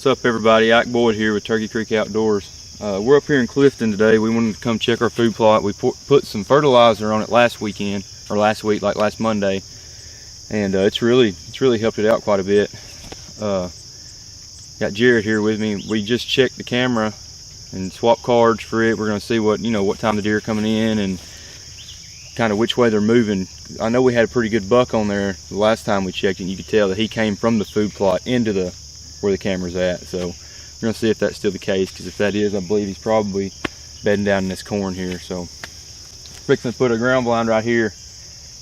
What's up, everybody? Ike Boyd here with Turkey Creek Outdoors. We're up here in Clifton today. We wanted to come check our food plot. We put some fertilizer on it last week, like last Monday, and it's really helped it out quite a bit. Got Jared here with me. We just checked the camera and swapped cards for it. We're going to see what time the deer are coming in and kind of which way they're moving. I know we had a pretty good buck on there the last time we checked it, and you could tell that he came from the food plot into where the camera's at. So we're going to see if that's still the case, because if that is, I believe he's probably bedding down in this corn here. So fixing to put a ground blind right here,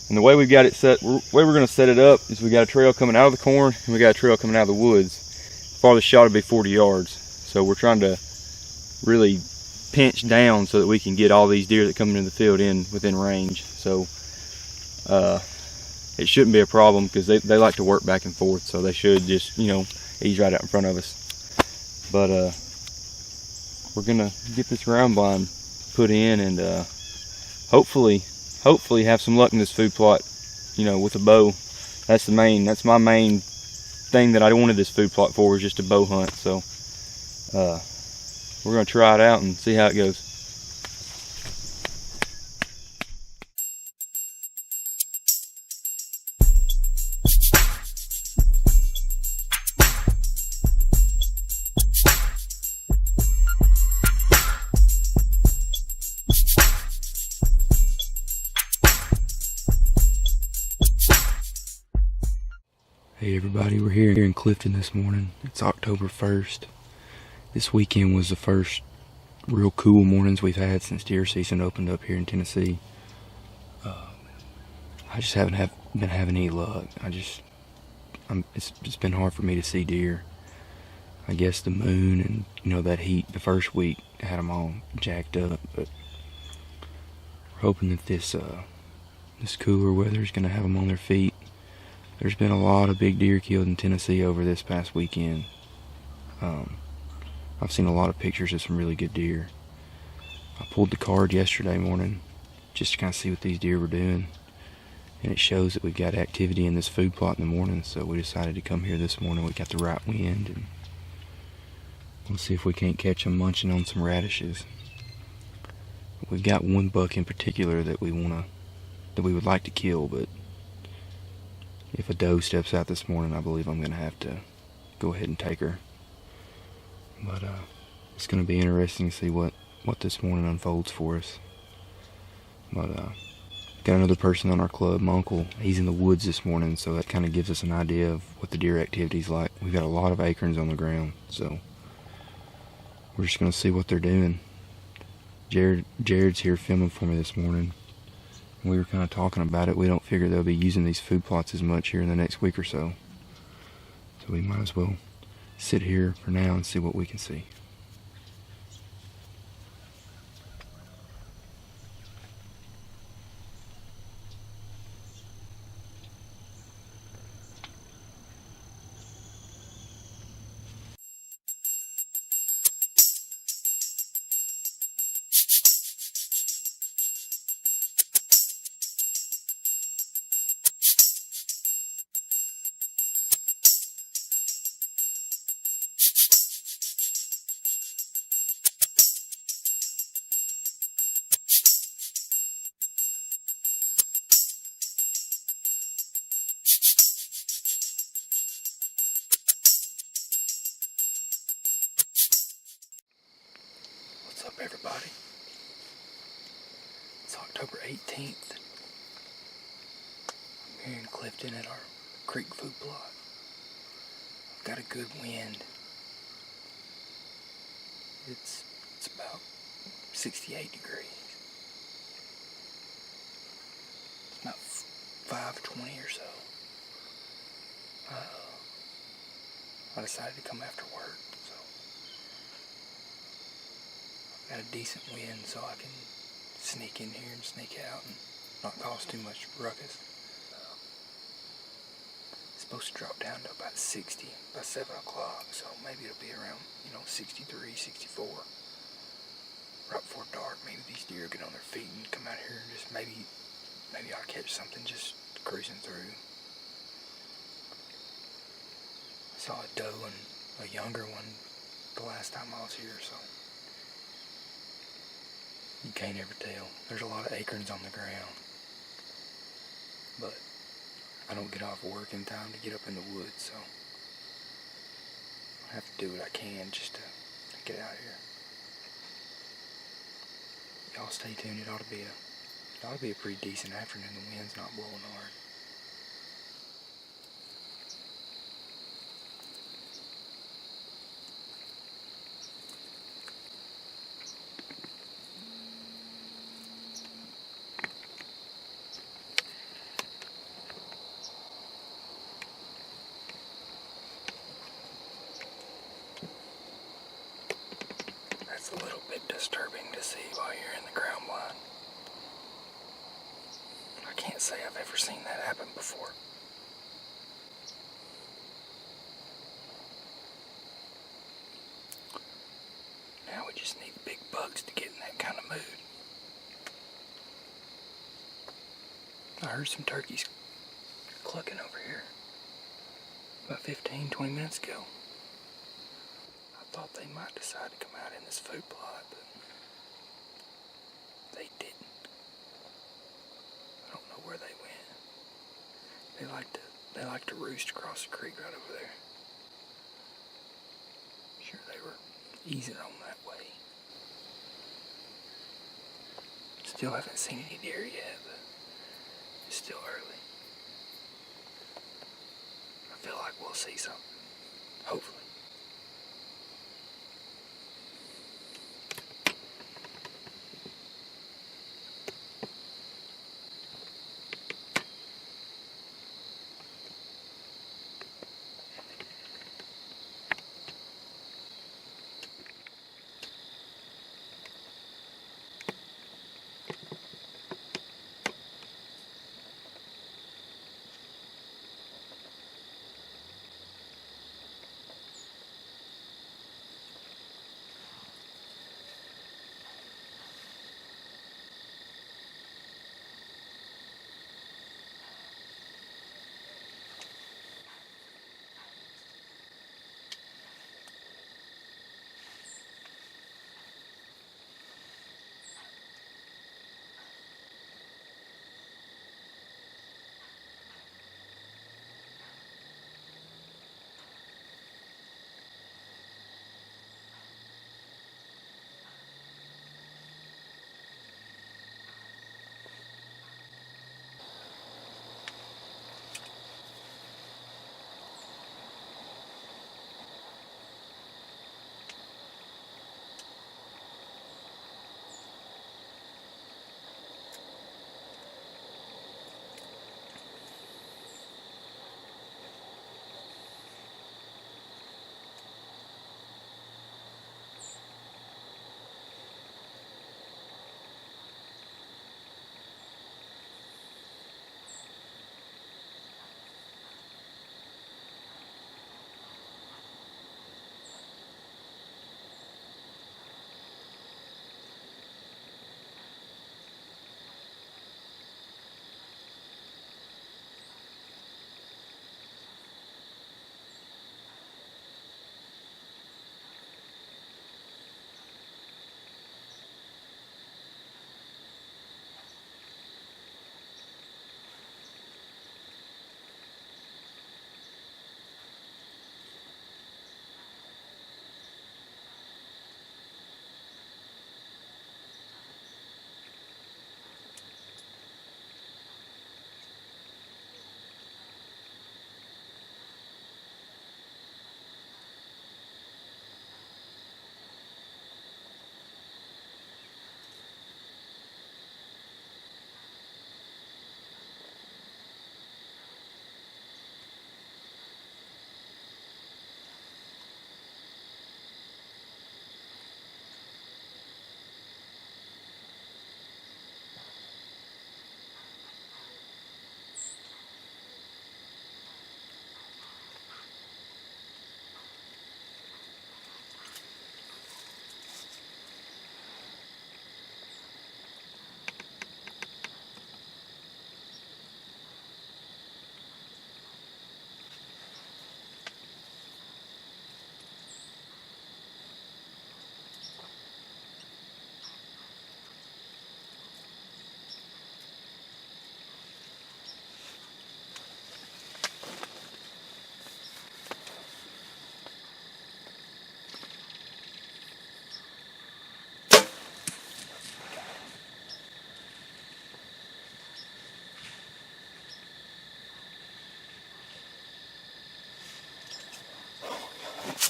and the way we've got it set, the way we're going to set it up is we got a trail coming out of the corn and we got a trail coming out of the woods. Farthest shot would be 40 yards. So we're trying to really pinch down so that we can get all these deer that come into the field within range. So it shouldn't be a problem, because they like to work back and forth, so they should just ease right out in front of us. But we're gonna get this ground blind put in, and hopefully have some luck in this food plot, with a bow. That's my main thing that I wanted this food plot for, was just a bow hunt. So we're gonna try it out and see how it goes. Hey everybody, we're here in Clifton this morning. It's October 1st. This weekend was the first real cool mornings we've had since deer season opened up here in Tennessee. I just haven't been having any luck. It's been hard for me to see deer. I guess the moon and that heat the first week had them all jacked up, but we're hoping that this cooler weather is going to have them on their feet. There's been a lot of big deer killed in Tennessee over this past weekend. I've seen a lot of pictures of some really good deer. I pulled the card yesterday morning just to kind of see what these deer were doing, and it shows that we've got activity in this food plot in the morning, so we decided to come here this morning. We got the right wind, and we'll see if we can't catch them munching on some radishes. We've got one buck in particular that we would like to kill, but if a doe steps out this morning, I believe I'm going to have to go ahead and take her. But it's going to be interesting to see what this morning unfolds for us. But got another person on our club, my uncle. He's in the woods this morning, so that kind of gives us an idea of what the deer activity's like. We've got a lot of acorns on the ground, so we're just going to see what they're doing. Jared's here filming for me this morning. We were kind of talking about it. We don't figure they'll be using these food plots as much here in the next week or so. So we might as well sit here for now and see what we can see. What's up, everybody? It's October 18th. I'm here in Clifton at our creek food plot. I've got a good wind. It's about 68 degrees. It's about 5:20 or so. I decided to come after work, so I've got a decent wind so I can sneak in here and sneak out and not cause too much ruckus. It's supposed to drop down to about 60 by 7 o'clock, so maybe it'll be around 63, 64. Right before dark, maybe these deer get on their feet and come out here and just maybe I'll catch something just cruising through. I saw a doe and a younger one the last time I was here, so you can't ever tell. There's a lot of acorns on the ground, but I don't get off work in time to get up in the woods, so I have to do what I can just to get out here. Y'all stay tuned. It ought to be a pretty decent afternoon. The wind's not blowing hard. That's a little bit disturbing to see while you're in the ground blind. I can't say I've ever seen that happen before. Now we just need big bugs to get in that kind of mood. I heard some turkeys clucking over here about 15-20 minutes ago. I thought they might decide to come out in this food plot, but they didn't. I don't know where they went. They like to roost across the creek right over there. Sure, they were easing on that way. Still haven't seen any deer yet, but it's still early. I feel like we'll see something. Hopefully.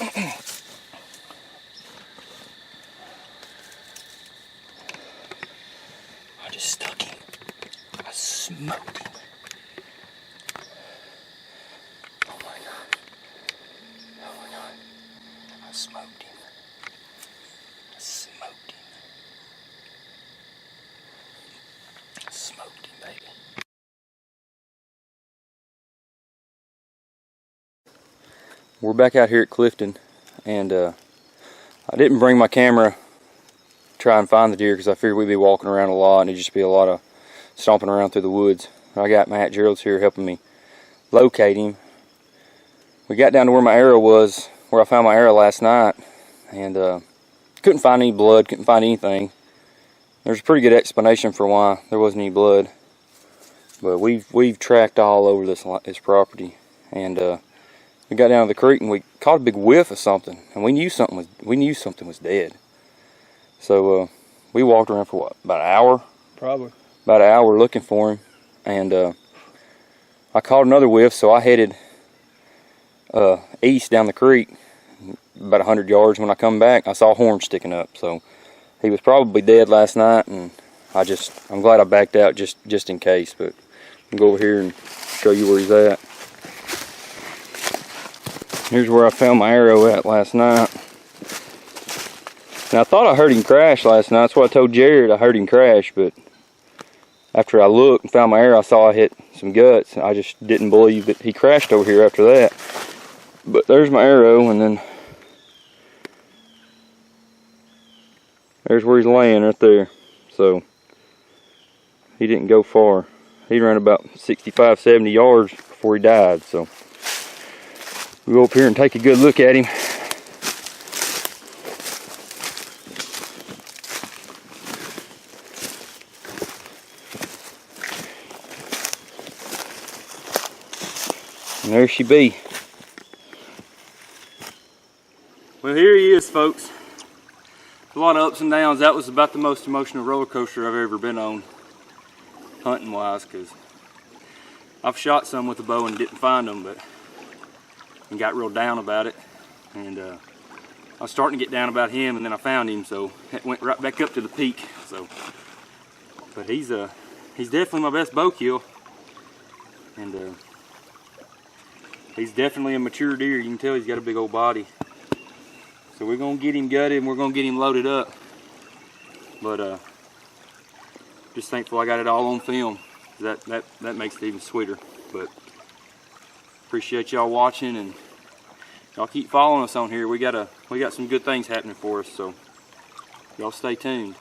I just stuck him. I smoked him. Oh my God. Oh my God. I smoked him. I smoked him. I smoked him, baby. We're back out here at Clifton, and I didn't bring my camera to try and find the deer because I figured we'd be walking around a lot and it'd just be a lot of stomping around through the woods. I got Matt Gerald's here helping me locate him. We got down to where my arrow was, where I found my arrow last night, and couldn't find any blood, couldn't find anything. There's a pretty good explanation for why there wasn't any blood, but we've tracked all over this property, and we got down to the creek and we caught a big whiff of something, and we knew something was dead. So we walked around for what, about an hour? Probably. About an hour looking for him, and I caught another whiff, so I headed east down the creek about 100 yards. When I come back, I saw horns sticking up, so he was probably dead last night, and I'm glad I backed out just in case. But I'll go over here and show you where he's at. Here's where I found my arrow at last night. And I thought I heard him crash last night. That's what I told Jared. I heard him crash, but after I looked and found my arrow, I saw I hit some guts. I just didn't believe that he crashed over here after that. But there's my arrow, and then there's where he's laying right there. So he didn't go far. He ran about 65, 70 yards before he died. So we'll go up here and take a good look at him. And there she be. Well, here he is, folks. A lot of ups and downs. That was about the most emotional roller coaster I've ever been on, hunting wise, because I've shot some with a bow and didn't find them, and got real down about it. And I was starting to get down about him, and then I found him, so it went right back up to the peak. So, but he's definitely my best bow kill, and he's definitely a mature deer. You can tell he's got a big old body. So we're gonna get him gutted and we're gonna get him loaded up. But just thankful I got it all on film. That makes it even sweeter. But appreciate y'all watching, and y'all keep following us on here. We got some good things happening for us, so y'all stay tuned.